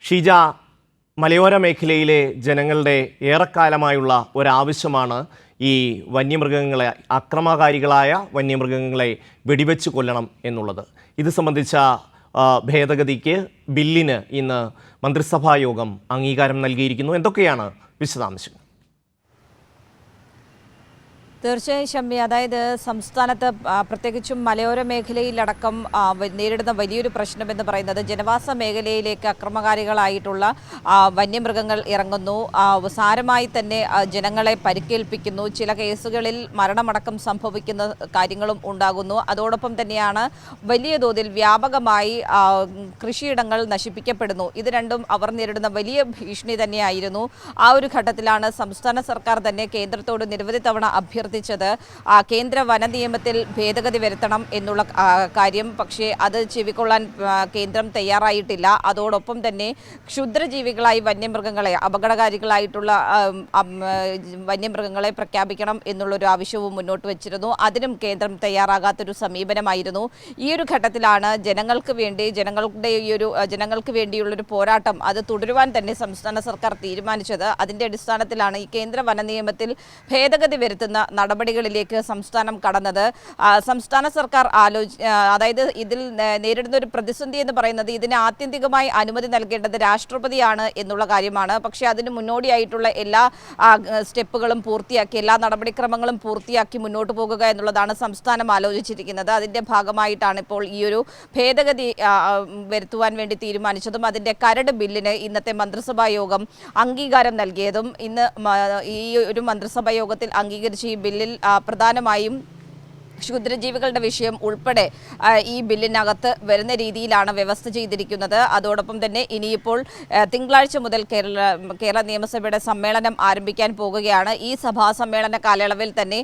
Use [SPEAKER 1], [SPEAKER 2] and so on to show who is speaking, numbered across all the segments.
[SPEAKER 1] ഷീജ, മലയോര മേഖലയിലെ ജനങ്ങളുടെ ഏറെക്കാലമായുള്ള ഒരാവശ്യമാണ് ഈ വന്യമൃഗങ്ങളെ, അക്രമകാരികളായ വന്യമൃഗങ്ങളെ വെടിവെച്ച് കൊല്ലണം എന്നുള്ളത്. ഇത് സംബന്ധിച്ച ഭേദഗതിക്ക് ബില്ലിന് ഇന്ന് മന്ത്രിസഭാ യോഗം അംഗീകാരം നൽകിയിരിക്കുന്നു. എന്തൊക്കെയാണ് വിശദാംശങ്ങൾ?
[SPEAKER 2] തീർച്ചയായും ഷമ്മി, അതായത് സംസ്ഥാനത്ത് പ്രത്യേകിച്ചും മലയോര മേഖലയിലടക്കം നേരിടുന്ന വലിയൊരു പ്രശ്നമെന്ന് പറയുന്നത് ജനവാസ മേഖലയിലേക്ക് അക്രമകാരികളായിട്ടുള്ള വന്യമൃഗങ്ങൾ ഇറങ്ങുന്നു, സാരമായി തന്നെ ജനങ്ങളെ പരിക്കേൽപ്പിക്കുന്നു, ചില കേസുകളിൽ മരണമടക്കം സംഭവിക്കുന്ന കാര്യങ്ങളും ഉണ്ടാകുന്നു. അതോടൊപ്പം തന്നെയാണ് വലിയ തോതിൽ വ്യാപകമായി കൃഷിയിടങ്ങൾ നശിപ്പിക്കപ്പെടുന്നു. ഇത് രണ്ടും അവർ നേരിടുന്ന വലിയ ഭീഷണി തന്നെയായിരുന്നു. ആ ഒരു ഘട്ടത്തിലാണ് സംസ്ഥാന സർക്കാർ തന്നെ കേന്ദ്രത്തോട് നിരവധി തവണ അഭ്യർത്ഥിച്ചത് കേന്ദ്ര വന നിയമത്തിൽ ഭേദഗതി വരുത്തണം എന്നുള്ള കാര്യം. പക്ഷേ അത് ചെവിക്കൊള്ളാൻ കേന്ദ്രം തയ്യാറായിട്ടില്ല. അതോടൊപ്പം തന്നെ ക്ഷുദ്രജീവികളായി വന്യമൃഗങ്ങളെ, അപകടകാരികളായിട്ടുള്ള വന്യമൃഗങ്ങളെ പ്രഖ്യാപിക്കണം എന്നുള്ളൊരു ആവശ്യവും മുന്നോട്ട് വച്ചിരുന്നു. അതിനും കേന്ദ്രം തയ്യാറാകാത്തൊരു സമീപനമായിരുന്നു. ഈ ഒരു ഘട്ടത്തിലാണ് ജനങ്ങൾക്ക് വേണ്ടിയുള്ളൊരു പോരാട്ടം അത് തുടരുവാൻ തന്നെ സംസ്ഥാന സർക്കാർ തീരുമാനിച്ചത്. അതിൻ്റെ അടിസ്ഥാനത്തിലാണ് ഈ കേന്ദ്ര വന നിയമത്തിൽ ഭേദഗതി വരുത്തുന്ന നടപടികളിലേക്ക് സംസ്ഥാനം കടന്നത്. സംസ്ഥാന സർക്കാർ അതായത് ഇതിൽ നേരിടുന്ന ഒരു പ്രതിസന്ധി എന്ന് പറയുന്നത് ഇതിന് ആത്യന്തികമായി അനുമതി നൽകേണ്ടത് രാഷ്ട്രപതിയാണ് എന്നുള്ള കാര്യമാണ്. പക്ഷേ അതിന് മുന്നോടിയായിട്ടുള്ള എല്ലാ സ്റ്റെപ്പുകളും പൂർത്തിയാക്കി, എല്ലാ നടപടിക്രമങ്ങളും പൂർത്തിയാക്കി മുന്നോട്ട് പോകുക എന്നുള്ളതാണ് സംസ്ഥാനം ആലോചിച്ചിരിക്കുന്നത്. അതിൻ്റെ ഭാഗമായിട്ടാണ് ഇപ്പോൾ ഈ ഒരു ഭേദഗതി വരുത്തുവാൻ വേണ്ടി തീരുമാനിച്ചതും അതിൻ്റെ കരട് ബില്ലിന് ഇന്നത്തെ മന്ത്രിസഭാ യോഗം അംഗീകാരം നൽകിയതും. ഇന്ന് ഈ ഒരു മന്ത്രിസഭാ യോഗത്തിൽ അംഗീകരിച്ച ഈ ബില്ലിൽ പ്രധാനമായും ക്ഷുദ്രജീവികളുടെ വിഷയം ഉൾപ്പെടെ ഈ ബില്ലിനകത്ത് വരുന്ന രീതിയിലാണ് വ്യവസ്ഥ ചെയ്തിരിക്കുന്നത്. അതോടൊപ്പം തന്നെ ഇനിയിപ്പോൾ തിങ്കളാഴ്ച മുതൽ കേരള നിയമസഭയുടെ സമ്മേളനം ആരംഭിക്കാൻ പോകുകയാണ്. ഈ സഭാ സമ്മേളന കാലയളവിൽ തന്നെ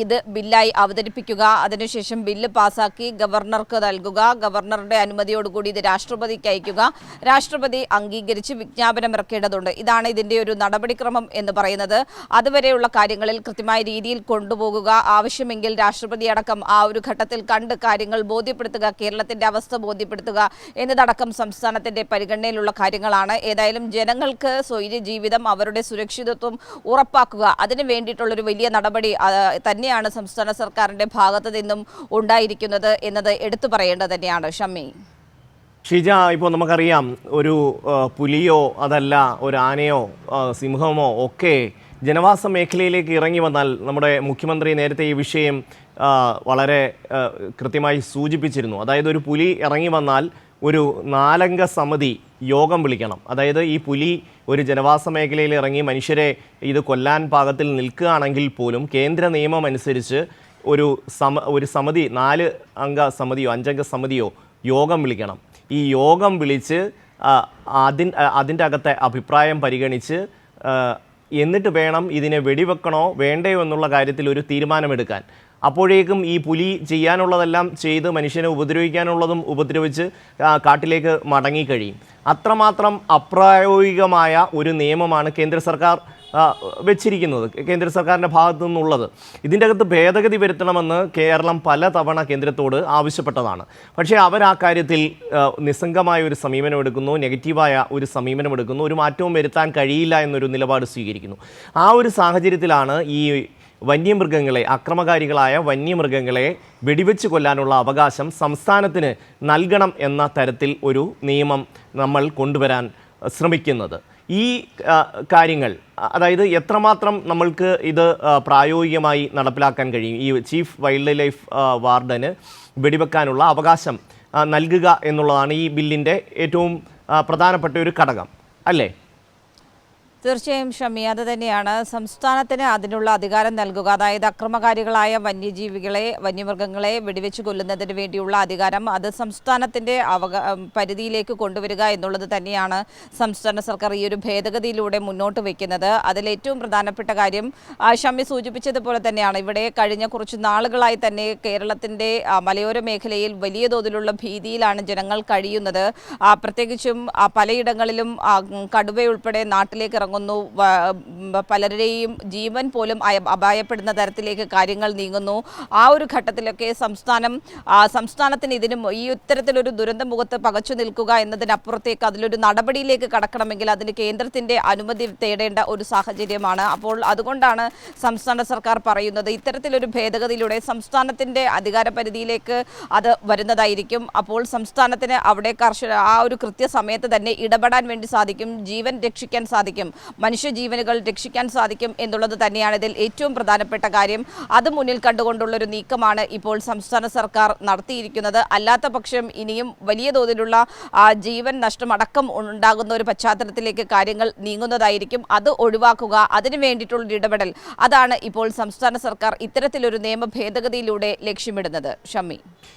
[SPEAKER 2] ഇത് ബില്ലായി അവതരിപ്പിക്കുക, അതിനുശേഷം ബില്ല് പാസാക്കി ഗവർണർക്ക് നൽകുക, ഗവർണറുടെ അനുമതിയോടുകൂടി ഇത് രാഷ്ട്രപതിക്ക് അയക്കുക, രാഷ്ട്രപതി അംഗീകരിച്ച് വിജ്ഞാപനം ഇറക്കേണ്ടതുണ്ട്. ഇതാണ് ഇതിൻ്റെ ഒരു നടപടിക്രമം എന്ന് പറയുന്നത്. അതുവരെയുള്ള കാര്യങ്ങളിൽ കൃത്യമായ രീതിയിൽ കൊണ്ടുപോകുക, ആവശ്യമെങ്കിൽ രാഷ്ട്രപതി അടക്കം ആ ഒരു ഘട്ടത്തിൽ കണ്ട് കാര്യങ്ങൾ ബോധ്യപ്പെടുത്തുക, കേരളത്തിന്റെ അവസ്ഥ ബോധ്യപ്പെടുത്തുക എന്നതടക്കം സംസ്ഥാനത്തിന്റെ പരിഗണനയിലുള്ള കാര്യങ്ങളാണ്. ഏതായാലും ജനങ്ങൾക്ക് സ്വൈര്യ ജീവിതം, അവരുടെ സുരക്ഷിതത്വം ഉറപ്പാക്കുക, അതിനു വേണ്ടിയിട്ടുള്ളൊരു വലിയ നടപടി തന്നെയാണ് സംസ്ഥാന സർക്കാരിന്റെ ഭാഗത്ത് നിന്നും ഉണ്ടായിരിക്കുന്നത് എന്നത് എടുത്തു പറയേണ്ടത് തന്നെയാണ്. ഷമ്മി,
[SPEAKER 1] ഷീജ, ഇപ്പോൾ നമുക്കറിയാം, ഒരു പുലിയോ അതല്ല ഒരു ആനയോ സിംഹമോ ഒക്കെ ജനവാസ മേഖലയിലേക്ക് ഇറങ്ങി വന്നാൽ, നമ്മുടെ മുഖ്യമന്ത്രി നേരത്തെ ഈ വിഷയം വളരെ കൃത്യമായി സൂചിപ്പിച്ചിരുന്നു. അതായത് ഒരു പുലി ഇറങ്ങി വന്നാൽ ഒരു 4 അംഗ സമിതി യോഗം വിളിക്കണം. അതായത് ഈ പുലി ഒരു ജനവാസ മേഖലയിൽ ഇറങ്ങി മനുഷ്യരെ ഇത് കൊല്ലാൻ പാകത്തിൽ നിൽക്കുകയാണെങ്കിൽ പോലും കേന്ദ്ര നിയമം അനുസരിച്ച് ഒരു സമിതി, 4 അംഗ സമിതിയോ 5 അംഗ സമിതിയോ യോഗം വിളിക്കണം. ഈ യോഗം വിളിച്ച് അതിൻ്റെ അകത്തെ അഭിപ്രായം പരിഗണിച്ച് എന്നിട്ട് വേണം ഇതിനെ വെടിവെക്കണോ വേണ്ടയോ എന്നുള്ള കാര്യത്തിൽ ഒരു തീരുമാനമെടുക്കാൻ. അപ്പോഴേക്കും ഈ പുലി ചെയ്യാനുള്ളതെല്ലാം ചെയ്ത് മനുഷ്യനെ ഉപദ്രവിക്കാനുള്ളതും ഉപദ്രവിച്ച് കാട്ടിലേക്ക് മടങ്ങിക്കഴിയും. അത്രമാത്രം അപ്രായോഗികമായ ഒരു നിയമമാണ് കേന്ദ്ര സർക്കാർ വെച്ചിരിക്കുന്നത്, കേന്ദ്ര സർക്കാരിൻ്റെ ഭാഗത്തു നിന്നുള്ളത്. ഇതിൻ്റെ അകത്ത് ഭേദഗതി വരുത്തണമെന്ന് കേരളം പലതവണ കേന്ദ്രത്തോട് ആവശ്യപ്പെട്ടതാണ്. പക്ഷേ അവർ ആ കാര്യത്തിൽ നിസ്സംഗമായ ഒരു സമീപനമെടുക്കുന്നു, നെഗറ്റീവായ ഒരു സമീപനമെടുക്കുന്നു, ഒരു മാറ്റവും വരുത്താൻ കഴിയില്ല എന്നൊരു നിലപാട് സ്വീകരിക്കുന്നു. ആ ഒരു സാഹചര്യത്തിലാണ് ഈ വന്യമൃഗങ്ങളെ, അക്രമകാരികളായ വന്യമൃഗങ്ങളെ വെടിവെച്ച് കൊല്ലാനുള്ള അവകാശം സംസ്ഥാനത്തിന് നൽകണം എന്ന തരത്തിൽ ഒരു നിയമം നമ്മൾ കൊണ്ടുവരാൻ ശ്രമിക്കുന്നത്. ഈ കാര്യങ്ങൾ, അതായത് എത്രമാത്രം നമ്മൾക്ക് ഇത് പ്രായോഗികമായി നടപ്പിലാക്കാൻ കഴിയും, ഈ ചീഫ് വൈൽഡ് ലൈഫ് വാർഡന് വെടിവെക്കാനുള്ള അവകാശം നൽകുക എന്നുള്ളതാണ് ഈ ബില്ലിൻ്റെ ഏറ്റവും പ്രധാനപ്പെട്ട ഒരു ഘടകം, അല്ലേ?
[SPEAKER 2] തീർച്ചയായും ഷമ്മി, അത് തന്നെയാണ്. സംസ്ഥാനത്തിന് അതിനുള്ള അധികാരം നൽകുക, അതായത് അക്രമകാരികളായ വന്യമൃഗങ്ങളെ വെടിവെച്ച് കൊല്ലുന്നതിന് വേണ്ടിയുള്ള അധികാരം അത് സംസ്ഥാനത്തിൻ്റെ പരിധിയിലേക്ക് കൊണ്ടുവരിക എന്നുള്ളത് തന്നെയാണ് സംസ്ഥാന സർക്കാർ ഈ ഒരു ഭേദഗതിയിലൂടെ മുന്നോട്ട് വയ്ക്കുന്നത്. അതിലേറ്റവും പ്രധാനപ്പെട്ട കാര്യം ഷമ്മി സൂചിപ്പിച്ചതുപോലെ തന്നെയാണ്. ഇവിടെ കഴിഞ്ഞ കുറച്ച് നാളുകളായി തന്നെ കേരളത്തിൻ്റെ മലയോര മേഖലയിൽ വലിയ തോതിലുള്ള ഭീതിയിലാണ് ജനങ്ങൾ കഴിയുന്നത്. പ്രത്യേകിച്ചും പലയിടങ്ങളിലും കടുവയുൾപ്പെടെ നാട്ടിലേക്ക് ഇറങ്ങുന്നു. പലരുടെയും ജീവൻ പോലും അപായപ്പെടുന്ന തരത്തിലേക്ക് കാര്യങ്ങൾ നീങ്ങുന്നു. ആ ഒരു ഘട്ടത്തിലൊക്കെ സംസ്ഥാനത്തിന് ഇതിനും ഈ ഇത്തരത്തിലൊരു ദുരന്ത മുഖത്ത് പകച്ചു നിൽക്കുക എന്നതിനപ്പുറത്തേക്ക് അതിലൊരു നടപടിയിലേക്ക് കടക്കണമെങ്കിൽ അതിന് കേന്ദ്രത്തിൻ്റെ അനുമതി തേടേണ്ട ഒരു സാഹചര്യമാണ്. അപ്പോൾ അതുകൊണ്ടാണ് സംസ്ഥാന സർക്കാർ പറയുന്നത് ഇത്തരത്തിലൊരു ഭേദഗതിയിലൂടെ സംസ്ഥാനത്തിൻ്റെ അധികാരപരിധിയിലേക്ക് അത് വരുന്നതായിരിക്കും. അപ്പോൾ സംസ്ഥാനത്തിന് അവിടെ ആ ഒരു കൃത്യസമയത്ത് തന്നെ ഇടപെടാൻ വേണ്ടി സാധിക്കും, ജീവൻ രക്ഷിക്കാൻ സാധിക്കും, മനുഷ്യജീവനുകൾ രക്ഷിക്കാൻ സാധിക്കും എന്നുള്ളത് തന്നെയാണ് ഇതിൽ ഏറ്റവും പ്രധാനപ്പെട്ട കാര്യം. അത് മുന്നിൽ കണ്ടുകൊണ്ടുള്ളൊരു നീക്കമാണ് ഇപ്പോൾ സംസ്ഥാന സർക്കാർ നടത്തിയിരിക്കുന്നത്. അല്ലാത്ത പക്ഷം ഇനിയും വലിയ തോതിലുള്ള ജീവൻ നഷ്ടമടക്കം ഉണ്ടാകുന്ന ഒരു പശ്ചാത്തലത്തിലേക്ക് കാര്യങ്ങൾ നീങ്ങുന്നതായിരിക്കും. അത് ഒഴിവാക്കുക, അതിനു വേണ്ടിയിട്ടുള്ളൊരു ഇടപെടൽ, അതാണ് ഇപ്പോൾ സംസ്ഥാന സർക്കാർ ഇത്തരത്തിലൊരു നിയമ ഭേദഗതിയിലൂടെ ലക്ഷ്യമിടുന്നത്. ഷമ്മി.